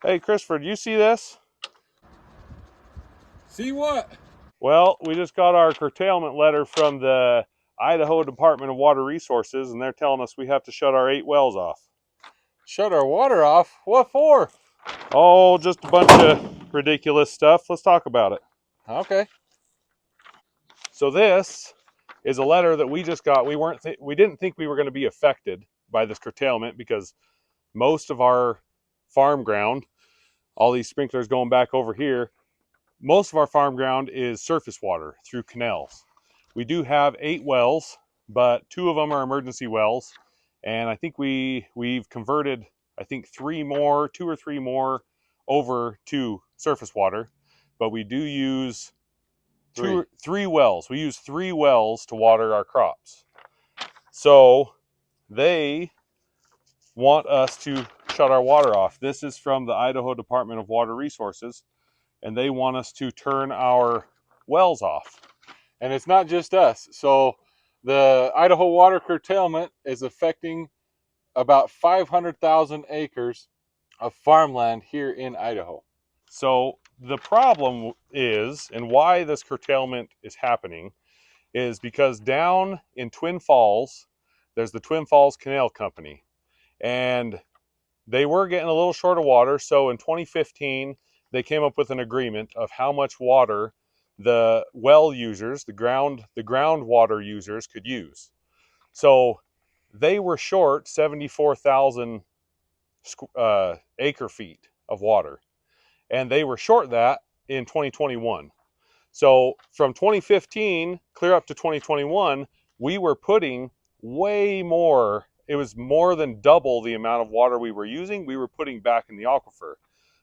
Hey, Christopher, do you see this? See what? Well, we just got our curtailment letter from the Idaho Department of Water Resources, and they're telling us we have to shut our 8 wells off. Shut our water off? What for? Oh, just a bunch of ridiculous stuff. Let's talk about it. Okay. So this is a letter that we just got. We didn't think we were going to be affected by this curtailment because most of our farm ground, all these sprinklers going back over here, most of our farm ground is surface water through canals. We do have 8 wells, but 2 of them are emergency wells, and I think we've converted I think 3 more, 2 or 3 more over to surface water, but we do use Three. 3 wells. We use 3 wells to water our crops. So they want us to shut our water off. This is from the Idaho Department of Water Resources, and they want us to turn our wells off. And it's not just us. So the Idaho water curtailment is affecting about 500,000 acres of farmland here in Idaho. So the problem is, and why this curtailment is happening, is because down in Twin Falls, there's the Twin Falls Canal Company, and they were getting a little short of water. So in 2015, they came up with an agreement of how much water the well users, the groundwater users, could use. So they were short 74,000 acre feet of water, and they were short that in 2021. So from 2015 clear up to 2021, we were putting way more. It was more than double the amount of water we were using. We were putting back in the aquifer.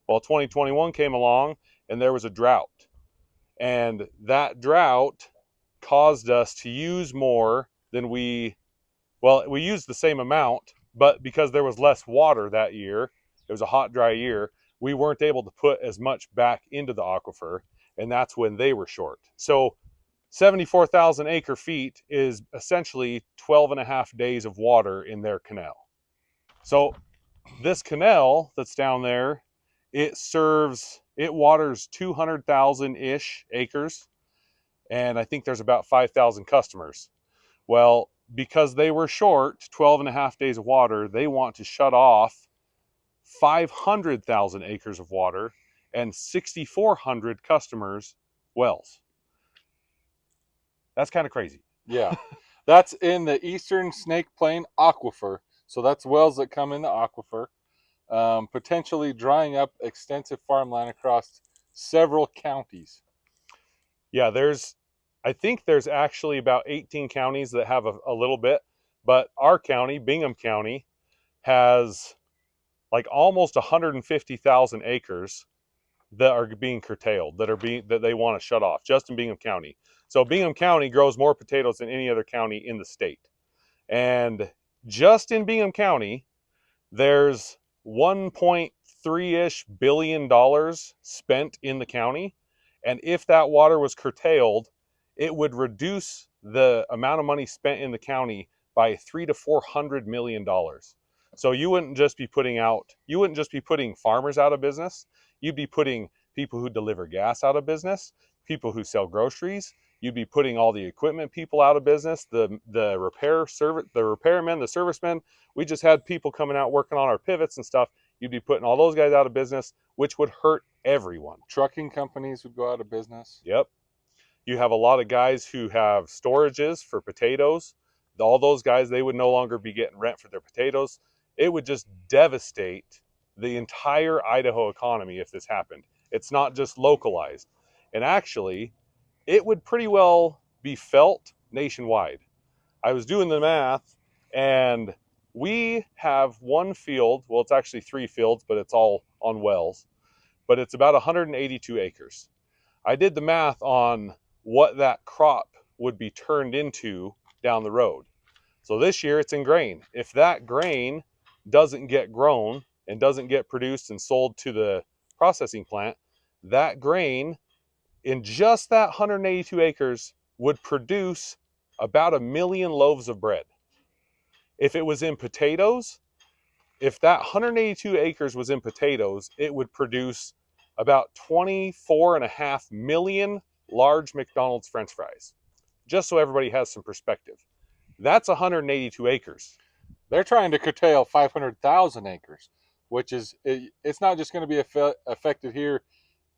Well, 2021 came along and there was a drought. And that drought caused us to use more than we used the same amount, but because there was less water that year, it was a hot, dry year, we weren't able to put as much back into the aquifer, and that's when they were short. So 74,000 acre feet is essentially 12 and a half days of water in their canal. So this canal that's down there, it waters 200,000-ish acres, and I think there's about 5,000 customers. Well, because they were short 12 and a half days of water, they want to shut off 500,000 acres of water and 6,400 customers' wells. That's kind of crazy. Yeah. That's in the eastern Snake Plain aquifer. So that's wells that come in the aquifer, potentially drying up extensive farmland across several counties. Yeah, I think there's actually about 18 counties that have a little bit, but our county, Bingham County, has like almost 150,000 acres that are being curtailed, that they want to shut off, just in Bingham County. So Bingham County grows more potatoes than any other county in the state. And just in Bingham County, there's 1.3-ish billion dollars spent in the county. And if that water was curtailed, it would reduce the amount of money spent in the county by $300 to $400 million. So you wouldn't just be putting farmers out of business. You'd be putting people who deliver gas out of business, people who sell groceries. You'd be putting all the equipment people out of business, the repairmen, the servicemen. We just had people coming out working on our pivots and stuff. You'd be putting all those guys out of business, which would hurt everyone. Trucking companies would go out of business. Yep. You have a lot of guys who have storages for potatoes. All those guys, they would no longer be getting rent for their potatoes. It would just devastate the entire Idaho economy if this happened. It's not just localized. And actually, it would pretty well be felt nationwide. I was doing the math, and we have one field. Well, it's actually 3 fields, but it's all on wells. But it's about 182 acres. I did the math on what that crop would be turned into down the road. So this year it's in grain. If that grain doesn't get grown and doesn't get produced and sold to the processing plant, that grain in just that 182 acres would produce about 1 million loaves of bread. If it was in potatoes, if that 182 acres was in potatoes, it would produce about 24.5 million large McDonald's French fries. Just so everybody has some perspective. That's 182 acres. They're trying to curtail 500,000 acres, which is, it's not just going to be affected here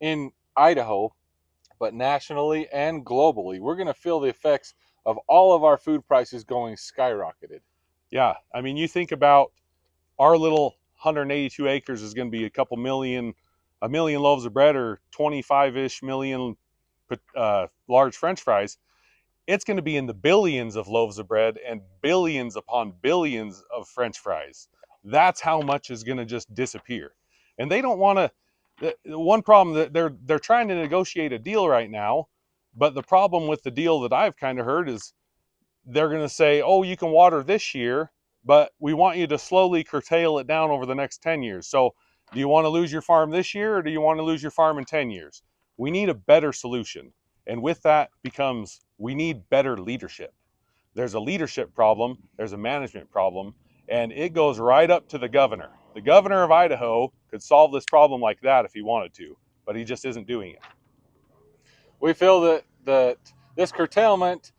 in Idaho, but nationally and globally. We're going to feel the effects of all of our food prices going skyrocketed. Yeah, I mean, you think about our little 182 acres is going to be a million loaves of bread or 25-ish million large French fries. It's going to be in the billions of loaves of bread and billions upon billions of French fries. That's how much is going to just disappear. And they don't want to. The one problem that they're trying to negotiate a deal right now, but the problem with the deal that I've kind of heard is they're going to say, oh, you can water this year, but we want you to slowly curtail it down over the next 10 years. So do you want to lose your farm this year or do you want to lose your farm in 10 years? We need a better solution. And with that becomes we need better leadership. There's a leadership problem, there's a management problem, and it goes right up to the governor. The governor of Idaho could solve this problem like that if he wanted to, but he just isn't doing it. We feel that this curtailment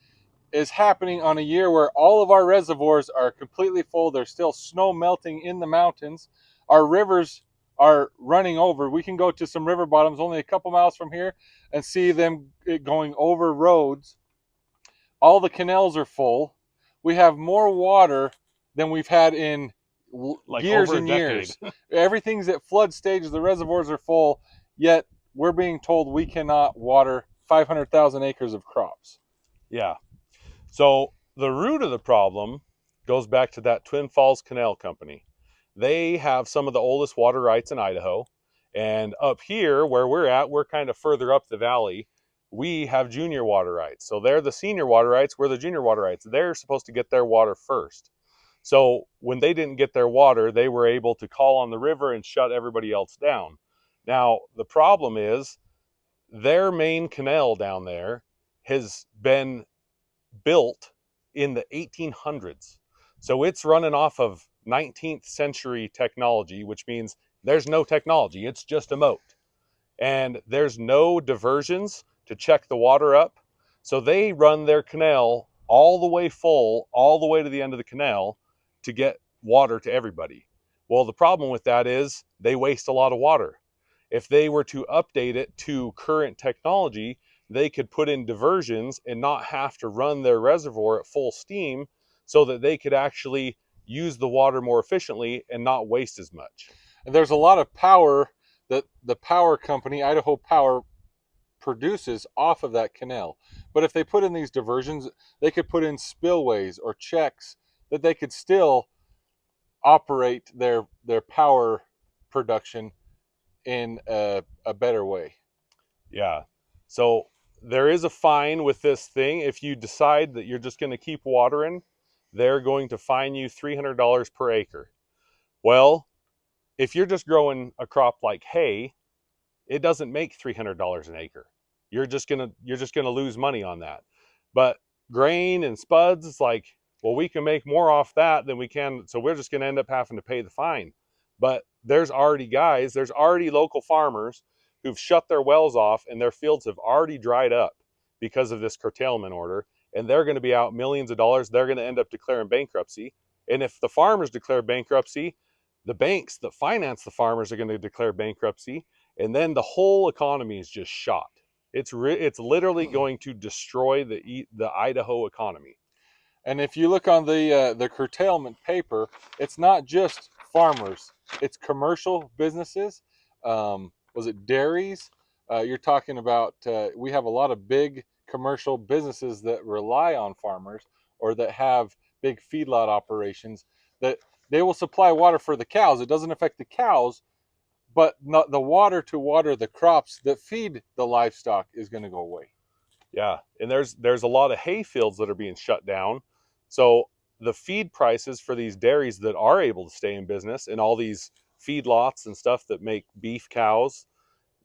is happening on a year where all of our reservoirs are completely full. There's still snow melting in the mountains. Our rivers are running over. We can go to some river bottoms only a couple miles from here and see them going over roads. All the canals are full. We have more water than we've had in Like years over a and decade. years. Everything's at flood stages. The reservoirs are full, yet we're being told we cannot water 500,000 acres of crops. Yeah. So the root of the problem goes back to that Twin Falls Canal Company. They have some of the oldest water rights in Idaho. And up here, where we're at, we're kind of further up the valley. We have junior water rights. So they're the senior water rights, we're the junior water rights. They're supposed to get their water first. So when they didn't get their water, they were able to call on the river and shut everybody else down. Now, the problem is their main canal down there has been built in the 1800s. So it's running off of 19th century technology, which means there's no technology. It's just a moat. And there's no diversions to check the water up. So they run their canal all the way full, all the way to the end of the canal to get water to everybody. Well, the problem with that is they waste a lot of water. If they were to update it to current technology, they could put in diversions and not have to run their reservoir at full steam so that they could actually use the water more efficiently and not waste as much. And there's a lot of power that the power company, Idaho Power, produces off of that canal. But if they put in these diversions, they could put in spillways or checks that they could still operate their power production in a better way. Yeah. So there is a fine with this thing. If you decide that you're just going to keep watering, they're going to fine you $300 per acre. Well, if you're just growing a crop like hay, it doesn't make $300 an acre. You're just gonna lose money on that. But grain and spuds, it's like, well, we can make more off that than we can, so we're just gonna end up having to pay the fine. But there's already local farmers who've shut their wells off and their fields have already dried up because of this curtailment order, and they're going to be out millions of dollars. They're going to end up declaring bankruptcy. And if the farmers declare bankruptcy, the banks that finance the farmers are going to declare bankruptcy, and then the whole economy is just shot. It's literally going to destroy the Idaho economy. And if you look on the curtailment paper, it's not just farmers; it's commercial businesses. Was it dairies? You're talking about. We have a lot of big commercial businesses that rely on farmers or that have big feedlot operations that they will supply water for the cows. It doesn't affect the cows, but not the water to water the crops that feed the livestock is going to go away. Yeah, and there's a lot of hay fields that are being shut down. So the feed prices for these dairies that are able to stay in business and all these feedlots and stuff that make beef cows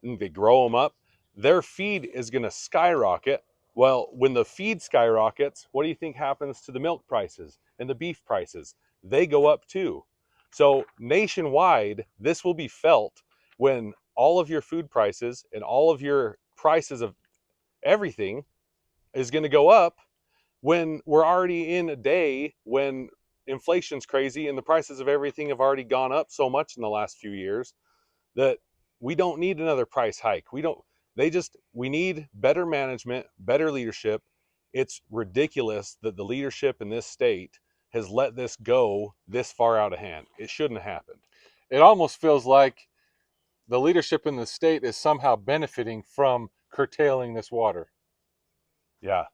and they grow them up, their feed is going to skyrocket. Well, when the feed skyrockets, what do you think happens to the milk prices and the beef prices? They go up too. So nationwide, this will be felt when all of your food prices and all of your prices of everything is going to go up, when we're already in a day when inflation's crazy and the prices of everything have already gone up so much in the last few years that we don't need another price hike. We need better management, better leadership. It's ridiculous that the leadership in this state has let this go this far out of hand. It shouldn't have happened. It almost feels like the leadership in the state is somehow benefiting from curtailing this water. Yeah,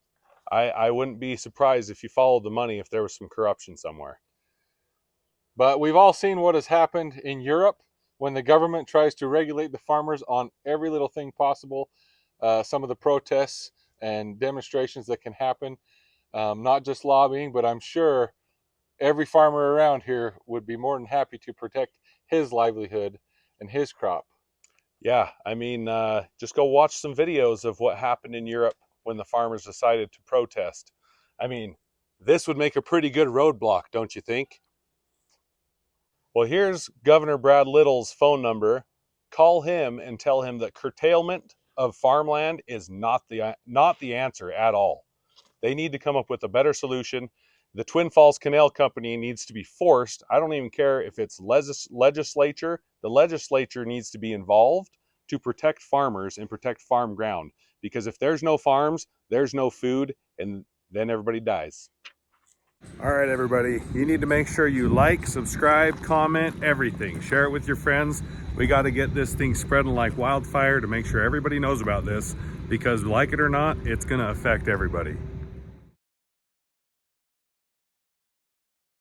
I wouldn't be surprised if you followed the money if there was some corruption somewhere. But we've all seen what has happened in Europe when the government tries to regulate the farmers on every little thing possible. Some of the protests and demonstrations that can happen, not just lobbying, but I'm sure every farmer around here would be more than happy to protect his livelihood and his crop. Yeah, I mean, just go watch some videos of what happened in Europe when the farmers decided to protest. I mean, this would make a pretty good roadblock, don't you think? Well, here's Governor Brad Little's phone number. Call him and tell him that curtailment of farmland is not the answer at all. They need to come up with a better solution. The Twin Falls Canal Company needs to be forced. I don't even care if it's legislature. The legislature needs to be involved to protect farmers and protect farm ground. Because if there's no farms, there's no food, and then everybody dies. All right, everybody. You need to make sure you like, subscribe, comment, everything. Share it with your friends. We got to get this thing spreading like wildfire to make sure everybody knows about this, because like it or not, it's going to affect everybody.